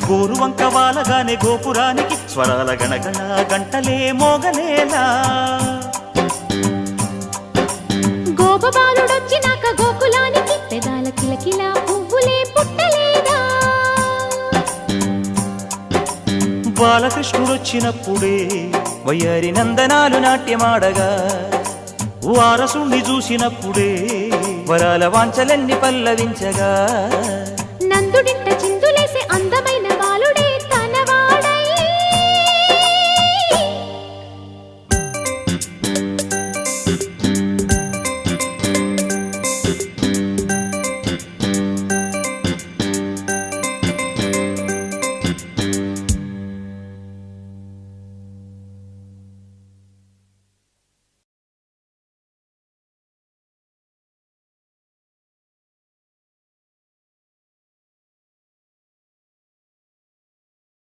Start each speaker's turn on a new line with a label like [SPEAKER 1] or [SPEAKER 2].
[SPEAKER 1] గోరువంక వాలగానే గోపురానికి స్వరాల గణగణ గంటలే మోగలేలా
[SPEAKER 2] గోపబాలుడొచ్చినాక గోకులానికి పెదాల కిలకిల పువ్వులే పుట్టలేదా
[SPEAKER 1] బాలకృష్ణుడొచ్చినప్పుడే వయ్యారి నందనాలు నాట్యమాడగా వారసుణ్ణి చూసినప్పుడే వరాల వాంఛలన్నీ పల్లవించగా
[SPEAKER 2] నందుడింట